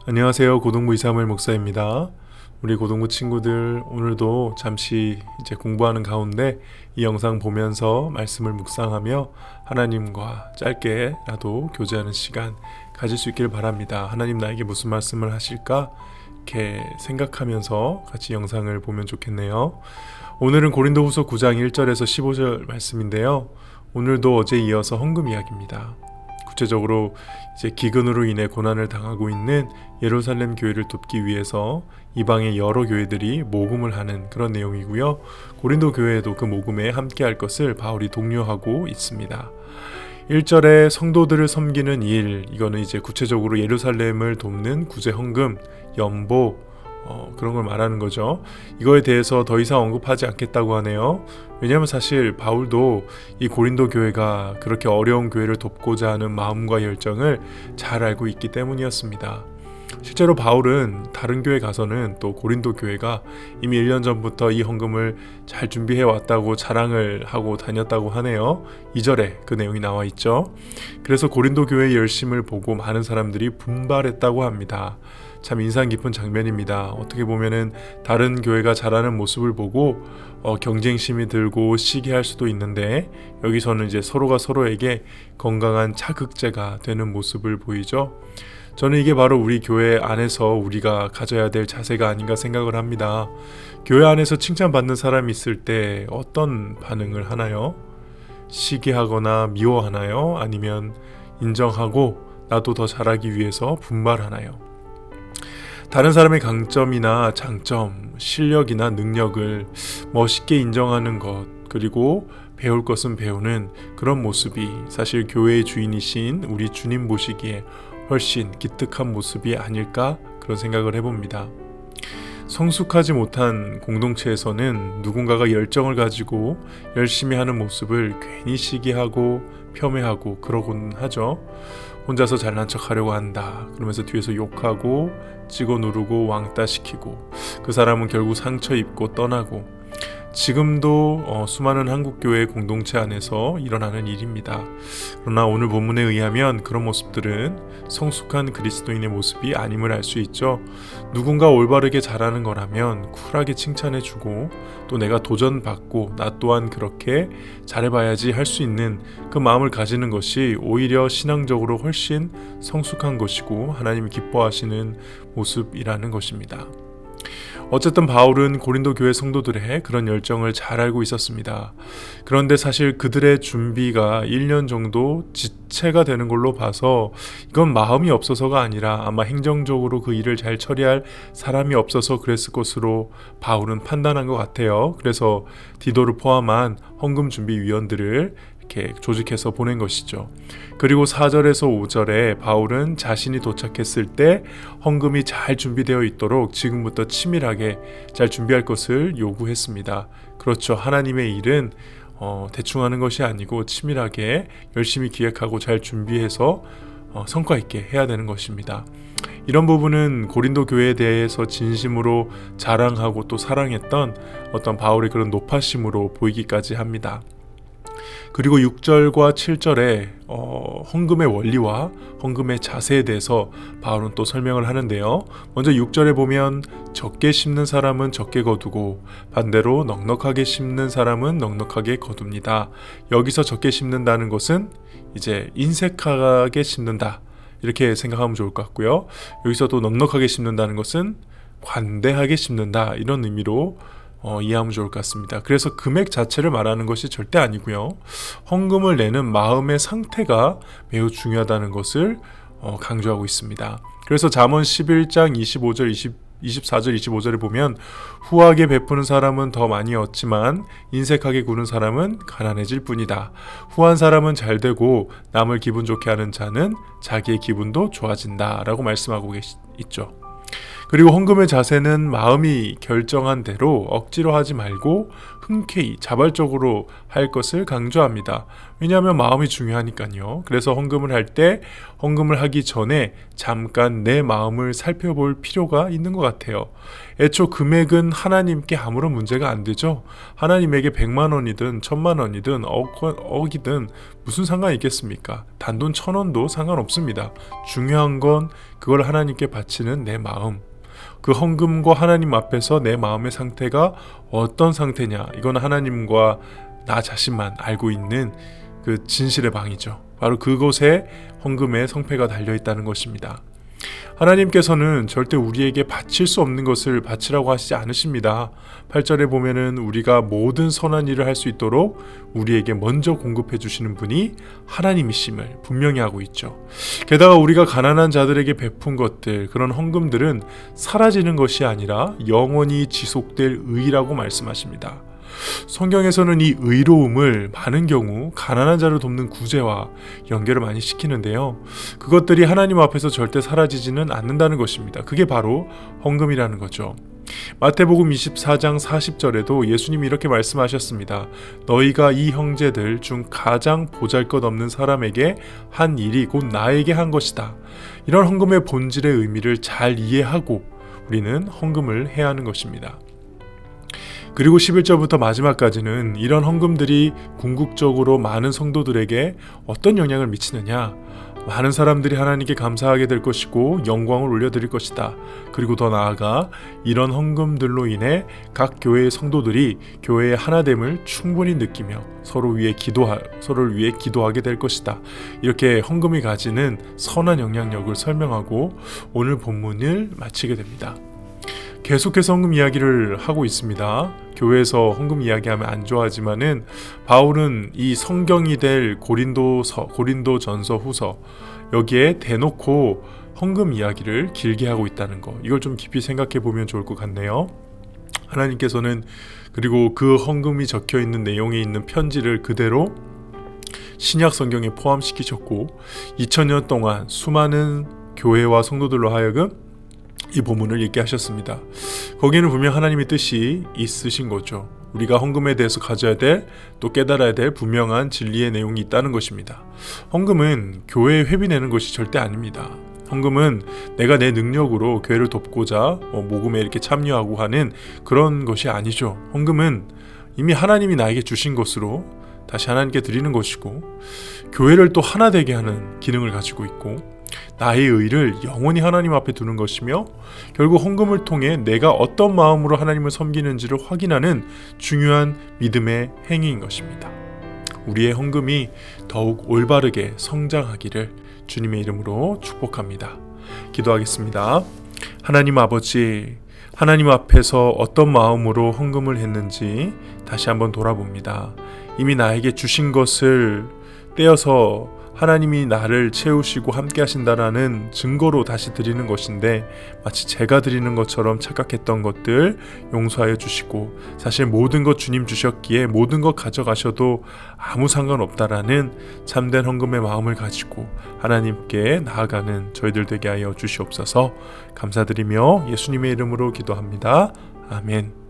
안녕하세요. 고동부 이사무엘 목사입니다. 우리 고동부 친구들, 오늘도 잠시 이제 공부하는 가운데 이 영상 보면서 말씀을 묵상하며 하나님과 짧게라도 교제하는 시간 가질 수 있기를 바랍니다. 하나님 나에게 무슨 말씀을 하실까? 이렇게 생각하면서 같이 영상을 보면 좋겠네요. 오늘은 고린도후서 9장 1절에서 15절 말씀인데요. 오늘도 어제 이어서 헌금 이야기입니다. 구체적으로 이제 기근으로 인해 고난을 당하고 있는 예루살렘 교회를 돕기 위해서 이방의 여러 교회들이 모금을 하는 그런 내용이고요. 고린도 교회에도 그 모금에 함께할 것을 바울이 독려하고 있습니다. 1절에 성도들을 섬기는 일, 이거는 이제 구체적으로 예루살렘을 돕는 구제 헌금, 연보, 그런 걸 말하는 거죠. 이거에 대해서 더 이상 언급하지 않겠다고 하네요. 왜냐하면 사실 바울도 이 고린도 교회가 그렇게 어려운 교회를 돕고자 하는 마음과 열정을 잘 알고 있기 때문이었습니다. 실제로 바울은 다른 교회 가서는 또 고린도 교회가 이미 1년 전부터 이 헌금을 잘 준비해 왔다고 자랑을 하고 다녔다고 하네요. 2절에 그 내용이 나와 있죠. 그래서 고린도 교회의 열심을 보고 많은 사람들이 분발했다고 합니다. 참 인상 깊은 장면입니다. 어떻게 보면은 다른 교회가 잘하는 모습을 보고 경쟁심이 들고 시기할 수도 있는데, 여기서는 이제 서로가 서로에게 건강한 자극제가 되는 모습을 보이죠. 저는 이게 바로 우리 교회 안에서 우리가 가져야 될 자세가 아닌가 생각을 합니다. 교회 안에서 칭찬받는 사람이 있을 때 어떤 반응을 하나요? 시기하거나 미워하나요? 아니면 인정하고 나도 더 잘하기 위해서 분발하나요? 다른 사람의 강점이나 장점, 실력이나 능력을 멋있게 인정하는 것, 그리고 배울 것은 배우는 그런 모습이 사실 교회의 주인이신 우리 주님 보시기에 훨씬 기특한 모습이 아닐까, 그런 생각을 해봅니다. 성숙하지 못한 공동체에서는 누군가가 열정을 가지고 열심히 하는 모습을 괜히 시기하고 폄훼하고 그러곤 하죠. 혼자서 잘난 척 하려고 한다 그러면서 뒤에서 욕하고 찍어 누르고 왕따시키고, 그 사람은 결국 상처 입고 떠나고, 지금도 수많은 한국교회 공동체 안에서 일어나는 일입니다. 그러나 오늘 본문에 의하면 그런 모습들은 성숙한 그리스도인의 모습이 아님을 알 수 있죠. 누군가 올바르게 잘하는 거라면 쿨하게 칭찬해주고, 또 내가 도전받고 나 또한 그렇게 잘해봐야지 할 수 있는 그 마음을 가지는 것이 오히려 신앙적으로 훨씬 성숙한 것이고 하나님이 기뻐하시는 모습이라는 것입니다. 어쨌든 바울은 고린도 교회 성도들의 그런 열정을 잘 알고 있었습니다. 그런데 사실 그들의 준비가 1년 정도 지체가 되는 걸로 봐서 이건 마음이 없어서가 아니라 아마 행정적으로 그 일을 잘 처리할 사람이 없어서 그랬을 것으로 바울은 판단한 것 같아요. 그래서 디도를 포함한 헌금 준비 위원들을 이렇게 조직해서 보낸 것이죠. 그리고 4절에서 5절에 바울은 자신이 도착했을 때 헌금이 잘 준비되어 있도록 지금부터 치밀하게 잘 준비할 것을 요구했습니다. 그렇죠. 하나님의 일은 대충 하는 것이 아니고 치밀하게 열심히 기획하고 잘 준비해서 성과 있게 해야 되는 것입니다. 이런 부분은 고린도 교회에 대해서 진심으로 자랑하고 또 사랑했던 어떤 바울의 그런 노파심으로 보이기까지 합니다. 그리고 6절과 7절에 헌금의 원리와 헌금의 자세에 대해서 바울은 또 설명을 하는데요. 먼저 6절에 보면 적게 심는 사람은 적게 거두고 반대로 넉넉하게 심는 사람은 넉넉하게 거둡니다. 여기서 적게 심는다는 것은 이제 인색하게 심는다, 이렇게 생각하면 좋을 것 같고요. 여기서 또 넉넉하게 심는다는 것은 관대하게 심는다, 이런 의미로 이해하면 좋을 것 같습니다. 그래서 금액 자체를 말하는 것이 절대 아니고요. 헌금을 내는 마음의 상태가 매우 중요하다는 것을 강조하고 있습니다. 그래서 잠언 11장 25절, 24절, 25절에 보면 후하게 베푸는 사람은 더 많이 얻지만 인색하게 구는 사람은 가난해질 뿐이다. 후한 사람은 잘 되고 남을 기분 좋게 하는 자는 자기의 기분도 좋아진다, 라고 말씀하고 있죠. 그리고 헌금의 자세는 마음이 결정한 대로 억지로 하지 말고 흔쾌히 자발적으로 할 것을 강조합니다. 왜냐하면 마음이 중요하니까요. 그래서 헌금을 할 때 헌금을 하기 전에 잠깐 내 마음을 살펴볼 필요가 있는 것 같아요. 애초 금액은 하나님께 아무런 문제가 안 되죠. 하나님에게 100만 원이든 1000만 원이든 억이든 무슨 상관이 있겠습니까? 단돈 1000원도 상관없습니다. 중요한 건 그걸 하나님께 바치는 내 마음. 그 헌금과 하나님 앞에서 내 마음의 상태가 어떤 상태냐, 이건 하나님과 나 자신만 알고 있는 그 진실의 방이죠. 바로 그곳에 헌금의 성패가 달려있다는 것입니다. 하나님께서는 절대 우리에게 바칠 수 없는 것을 바치라고 하시지 않으십니다. 8절에 보면은 우리가 모든 선한 일을 할 수 있도록 우리에게 먼저 공급해 주시는 분이 하나님이심을 분명히 하고 있죠. 게다가 우리가 가난한 자들에게 베푼 것들, 그런 헌금들은 사라지는 것이 아니라 영원히 지속될 의라고 말씀하십니다. 성경에서는 이 의로움을 많은 경우 가난한 자를 돕는 구제와 연결을 많이 시키는데요. 그것들이 하나님 앞에서 절대 사라지지는 않는다는 것입니다. 그게 바로 헌금이라는 거죠. 마태복음 24장 40절에도 예수님이 이렇게 말씀하셨습니다. 너희가 이 형제들 중 가장 보잘것없는 사람에게 한 일이 곧 나에게 한 것이다. 이런 헌금의 본질의 의미를 잘 이해하고 우리는 헌금을 해야 하는 것입니다. 그리고 11절부터 마지막까지는 이런 헌금들이 궁극적으로 많은 성도들에게 어떤 영향을 미치느냐, 많은 사람들이 하나님께 감사하게 될 것이고 영광을 올려드릴 것이다. 그리고 더 나아가 이런 헌금들로 인해 각 교회의 성도들이 교회의 하나됨을 충분히 느끼며 서로를 위해 기도하게 될 것이다. 이렇게 헌금이 가지는 선한 영향력을 설명하고 오늘 본문을 마치게 됩니다. 계속해서 헌금 이야기를 하고 있습니다. 교회에서 헌금 이야기하면 안 좋아하지만은 바울은 이 성경이 될 고린도전서 후서 여기에 대놓고 헌금 이야기를 길게 하고 있다는 거, 이걸 좀 깊이 생각해 보면 좋을 것 같네요. 하나님께서는 그리고 그 헌금이 적혀 있는 내용에 있는 편지를 그대로 신약 성경에 포함시키셨고 2000년 동안 수많은 교회와 성도들로 하여금 이 본문을 읽게 하셨습니다. 거기에는 분명 하나님의 뜻이 있으신 거죠. 우리가 헌금에 대해서 가져야 될, 또 깨달아야 될 분명한 진리의 내용이 있다는 것입니다. 헌금은 교회에 회비 내는 것이 절대 아닙니다. 헌금은 내가 내 능력으로 교회를 돕고자 모금에 이렇게 참여하고 하는 그런 것이 아니죠. 헌금은 이미 하나님이 나에게 주신 것으로 다시 하나님께 드리는 것이고, 교회를 또 하나 되게 하는 기능을 가지고 있고, 나의 의를 영원히 하나님 앞에 두는 것이며, 결국 헌금을 통해 내가 어떤 마음으로 하나님을 섬기는지를 확인하는 중요한 믿음의 행위인 것입니다. 우리의 헌금이 더욱 올바르게 성장하기를 주님의 이름으로 축복합니다. 기도하겠습니다. 하나님 아버지, 하나님 앞에서 어떤 마음으로 헌금을 했는지 다시 한번 돌아봅니다. 이미 나에게 주신 것을 떼어서 하나님이 나를 채우시고 함께 하신다라는 증거로 다시 드리는 것인데, 마치 제가 드리는 것처럼 착각했던 것들 용서하여 주시고, 사실 모든 것 주님 주셨기에 모든 것 가져가셔도 아무 상관없다라는 참된 헌금의 마음을 가지고 하나님께 나아가는 저희들 되게 하여 주시옵소서. 감사드리며 예수님의 이름으로 기도합니다. 아멘.